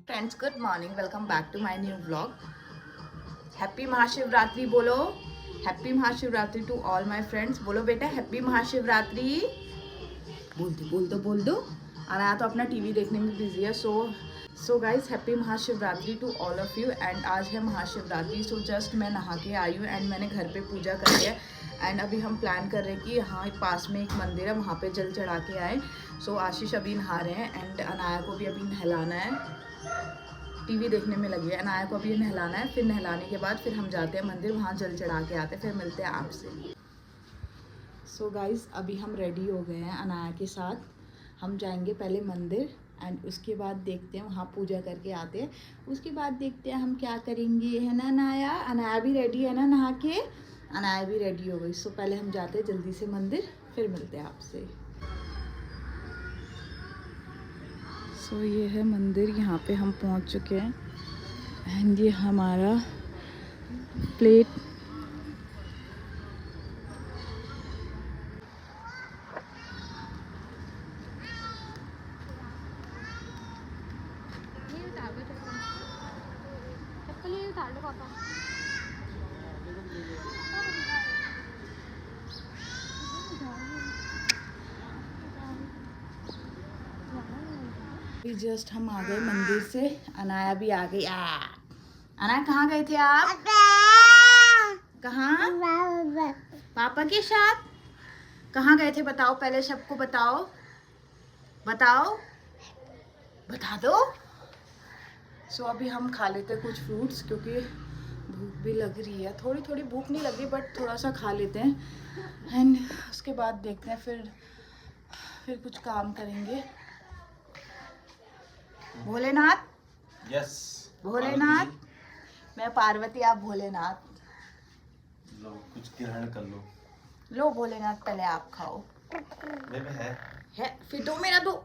Friends, good morning, welcome back to my new vlog. Happy Mahashivratri बोलो। Happy Mahashivratri to all my friends. बोलो बेटा, happy Mahashivratri. बोल दो। अनाया तो अपना टीवी देखने में बिजी है। So guys, happy Mahashivratri to all of you. And आज है महाशिवरात्रि। सो जस्ट मैं नहा के आई हूँ एंड मैंने घर पे पूजा कर लिया। एंड अभी हम प्लान कर रहे हैं कि यहाँ पास में एक मंदिर है, वहाँ पे जल चढ़ा के आए। सो आशीष अभी नहा रहे हैं एंड अनाया को भी अभी नहलाना है। टीवी देखने में लगी है। अनाया को अभी नहलाना है, फिर नहलाने के बाद फिर हम जाते हैं मंदिर, वहाँ जल चढ़ा के आते हैं, फिर मिलते हैं आपसे। सो गाइज, अभी हम रेडी हो गए हैं अनाया के साथ। हम जाएंगे पहले मंदिर एंड उसके बाद देखते हैं, वहाँ पूजा करके आते हैं। उसके बाद देखते हैं हम क्या करेंगे, है ना अनाया? अनाया भी रेडी है ना नहा के? अनाया भी रेडी हो गई। सो पहले हम जाते हैं जल्दी से मंदिर, फिर मिलते हैं आपसे। सो ये है मंदिर, यहाँ पे हम पहुँच चुके हैं एंड ये हमारा प्लेट। अभी जस्ट हम आ गए मंदिर से, अनाया भी आ गई। अनाया, कहाँ गए थे आप? कहाँ? पापा के साथ। कहाँ गए थे बताओ, पहले सबको बताओ, बता दो। सो अभी हम खा लेते कुछ फ्रूट्स, क्योंकि भूख भी लग रही है। थोड़ी थोड़ी भूख नहीं लग रही, बट थोड़ा सा खा लेते हैं एंड उसके बाद देखते हैं, फिर कुछ काम करेंगे। भोलेनाथ। यस। भोलेनाथ। मैं पार्वती, आप भोलेनाथ। लो कुछ ग्रहण कर लो। लो भोलेनाथ, पहले आप खाओ। है फिर दो, मेरा दो।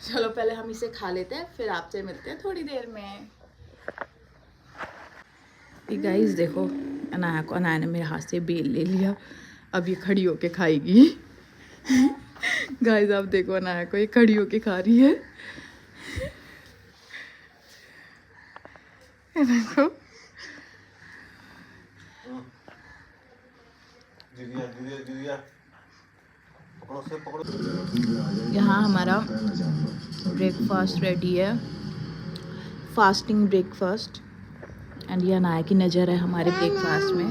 चलो पहले हम इसे खा लेते हैं, फिर आपसे मिलते हैं थोड़ी देर में। गाइस देखो, अनाया ने मेरे हाथ से बेल ले लिया, अब ये खड़ी होके खाएगी। गाइस आप देखो, अनाया को ये खड़ी होके खा रही है। देखो यहाँ हमारा ब्रेकफास्ट रेडी है, फास्टिंग ब्रेकफास्ट। एंड ये अनाया की नज़र है हमारे ब्रेकफास्ट में।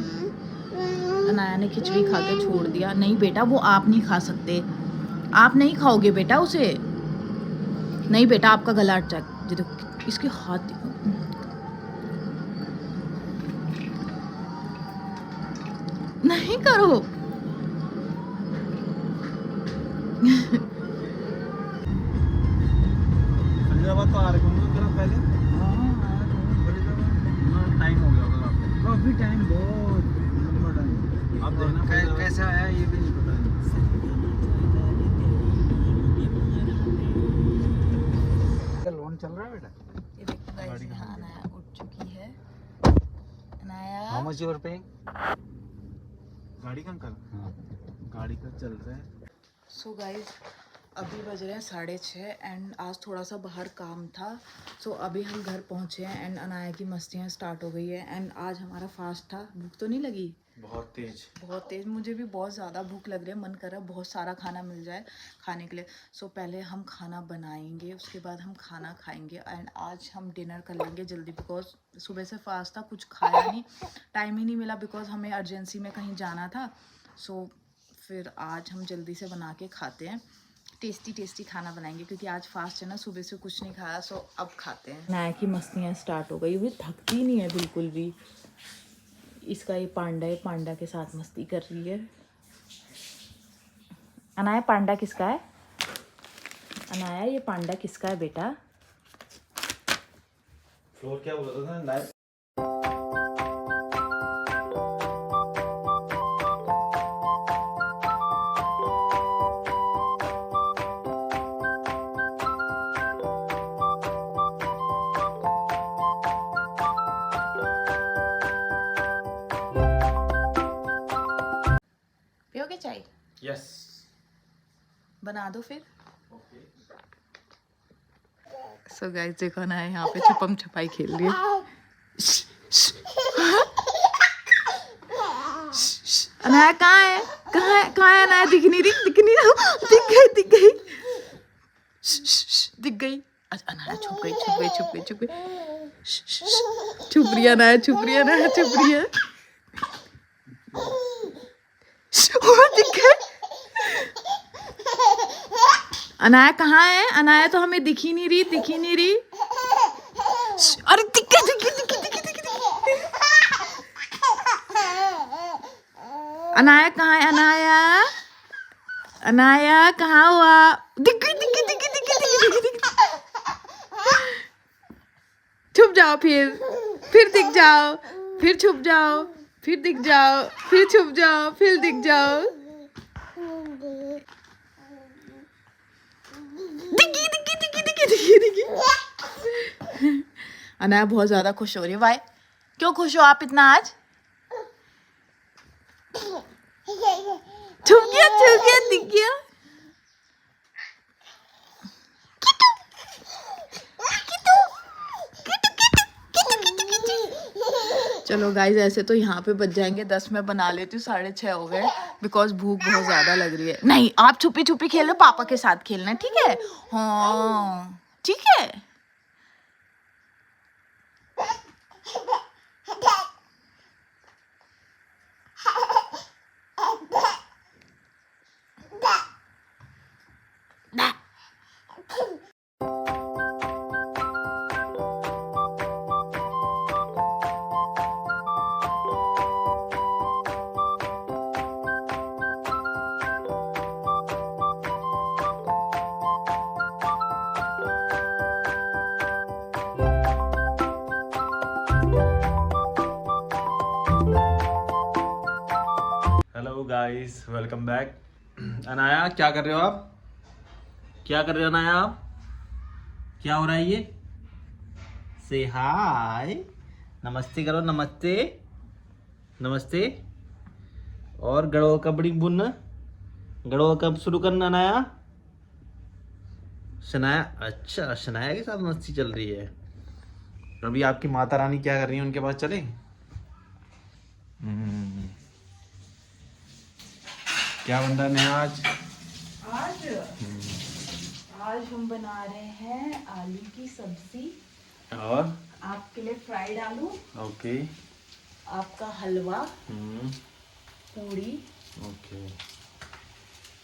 अनाया ने खिचड़ी खा के छोड़ दिया। नहीं बेटा, वो आप नहीं खा सकते, आप नहीं खाओगे बेटा उसे। नहीं बेटा, आपका गला अट जाए। देखो इसके हाथ देखो। नहीं करो। फरीदाबाद तो आ रहे हो पहले? टाइम हो गया होगा काफी टाइम, बहुत लंबा टाइम। अब देखना कैसे आया ये भी नहीं पता। लोन चल रहा है बेटा? ये देखो गाइस, यहाँ अनाया उठ चुकी है। Anaya, how much you are paying? गाड़ी का अंकल? हाँ, गाड़ी का चल रहा है। सो गाइस, अभी बज रहे हैं 6:30 एंड आज थोड़ा सा बाहर काम था। सो अभी हम घर पहुँचे हैं एंड अनाया की मस्तियाँ स्टार्ट हो गई है। एंड आज हमारा फास्ट था। भूख तो नहीं लगी? बहुत तेज। मुझे भी बहुत ज़्यादा भूख लग रही है। मन कर रहा है बहुत सारा खाना मिल जाए खाने के लिए। सो पहले हम खाना बनाएंगे, उसके बाद हम खाना खाएंगे एंड आज हम डिनर कर लेंगे जल्दी, बिकॉज सुबह से फास्ट था, कुछ खाया नहीं, टाइम ही नहीं मिला, बिकॉज हमें अर्जेंसी में कहीं जाना था। सो फिर आज हम जल्दी से बना के खाते हैं, टेस्टी खाना बनाएंगे, क्योंकि आज फास्ट है ना, सुबह से कुछ नहीं खाया। सो अब खाते हैं। अनाया की मस्तियाँ स्टार्ट हो गई, वो थकती नहीं है बिल्कुल भी। इसका ये पांडा है, पांडा के साथ मस्ती कर रही है। अनाया, पांडा किसका है? अनाया, ये पांडा किसका है बेटा? फ्लोर क्या बोला था ना? चाय? यस बना दो फिर। ओके सो गाइस देखो ना यहाँ पे छुपम छुपाई खेल रही है। अनाया कहाँ है? कहाँ है अनाया? दिख नहीं रही, दिख गई। दिख गई। अच्छा अनाया छुप गई। छुप रही है अनाया, छुप रही है। दिख गई। अनाया कहाँ है? अनाया तो हमें दिख ही नहीं रही। अरे दिख गई। अनाया कहाँ है? अनाया कहाँ हुआ? दिख गई। छुप जाओ फिर दिख जाओ, फिर छुप जाओ, फिर दिख जाओ, फिर छुप जाओ, फिर दिख जाओ। दिखी। अनाया बहुत ज्यादा खुश हो रही है। वाई क्यों खुश हो आप इतना आज? छुप गया, दिख गया। चलो गाइज ऐसे तो यहाँ पे बच जाएंगे 10, मैं बना लेती हूँ, 6:30 हो गए बिकॉज भूख बहुत ज्यादा लग रही है। नहीं आप छुपी खेलो, पापा के साथ खेलना, ठीक है? हाँ ठीक है। Hello guys, welcome back. Anaya क्या कर रहे हो आप? क्या कर रहे हो अनाया आप? क्या हो रहा है ये? से हाय, नमस्ते करो, नमस्ते। और गड़ो कबड्डी बुन, गड़ो कब शुरू करना अनाया? शनाया, अच्छा शनाया के साथ मस्ती चल रही है। अभी आपकी माता रानी क्या कर रही है, उनके पास चले? क्या बन रहा है नेहा आज? आज हम बना रहे हैं आलू की सब्जी और आपके लिए फ्राइड आलू, ओके, आपका हलवा, पूरी। ओके।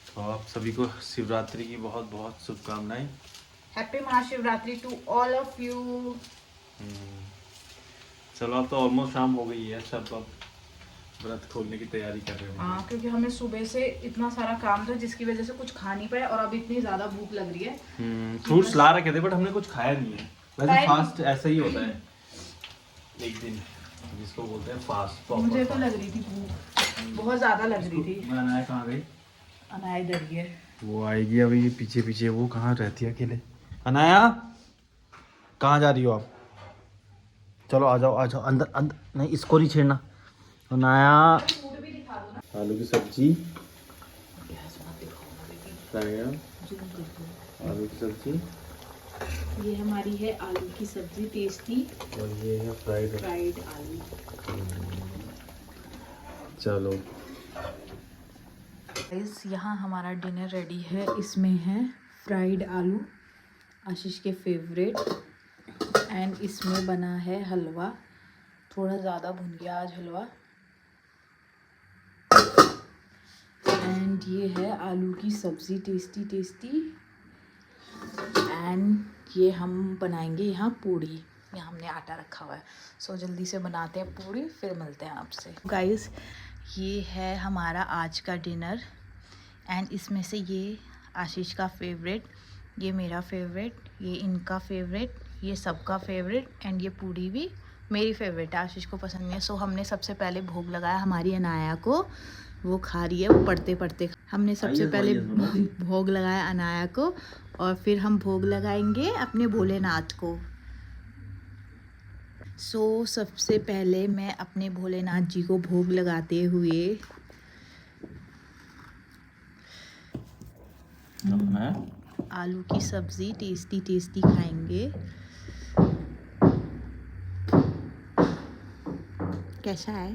तो आप सभी को शिवरात्रि की बहुत बहुत शुभकामनाएं। Happy Mahashivratri to all of you. चलो अब तो ऑलमोस्ट शाम हो गई है, सब अब व्रत खोलने की तैयारी कर रहे हाँ हैं। क्योंकि हमें सुबह से इतना सारा काम था जिसकी वजह से कुछ खा नहीं पाए और अभी इतनी ज्यादा भूख लग रही है। फ्रूट्स ला रखे थे बट हमने कुछ खाया नहीं है। वैसे फास्ट ऐसा ही होता है, एक दिन जिसको बोलते हैं फास्ट। मुझे तो लग रही थी भूख, बहुत ज्यादा लग रही थी। अनाया कहाँ गई? अनाया इधर ही है। वो आएगी अभी पीछे पीछे। वो कहाँ रहती है अकेले? अनाया कहाँ जा रही हो आप? चलो आ जाओ अंदर नहीं, इसको नहीं छेड़ना। अनाया आलू की सब्जी, आलू की सब्जी, ये हमारी है आलू की सब्जी टेस्टी, और ये है फ्राइड आलू। चलो गाइस यहाँ हमारा डिनर रेडी है। इसमें है फ्राइड आलू, आशीष के फेवरेट, एंड इसमें बना है हलवा। थोड़ा ज़्यादा भुन गया आज हलवा। एंड ये है आलू की सब्ज़ी टेस्टी। एंड ये हम बनाएंगे यहाँ पूड़ी। यहाँ हमने आटा रखा हुआ है, सो जल्दी से बनाते हैं पूड़ी, फिर मिलते हैं आपसे। गाइस ये है हमारा आज का डिनर, एंड इसमें से ये आशीष का फेवरेट, ये मेरा फेवरेट, ये इनका फेवरेट, ये सबका फेवरेट, एंड ये पूड़ी भी मेरी फेवरेट है, आशीष को पसंद नहीं है। सो हमने सबसे पहले भोग लगाया हमारी अनाया को, वो खा रही है, वो पढ़ते हमने सबसे पहले भोग लगाया अनाया को, और फिर हम भोग लगाएंगे अपने भोलेनाथ को। सो सबसे पहले मैं अपने भोलेनाथ जी को भोग लगाते हुए अनाया आलू की सब्जी टेस्टी टेस्टी खाएंगे। कैसा है?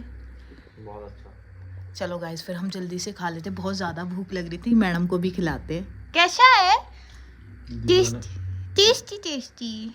बहुत अच्छा। चलो गाइस फिर हम जल्दी से खा लेते, बहुत ज़्यादा भूख लग रही थी, मैडम को भी खिलाते। कैसा है? Tasty tasty tasty.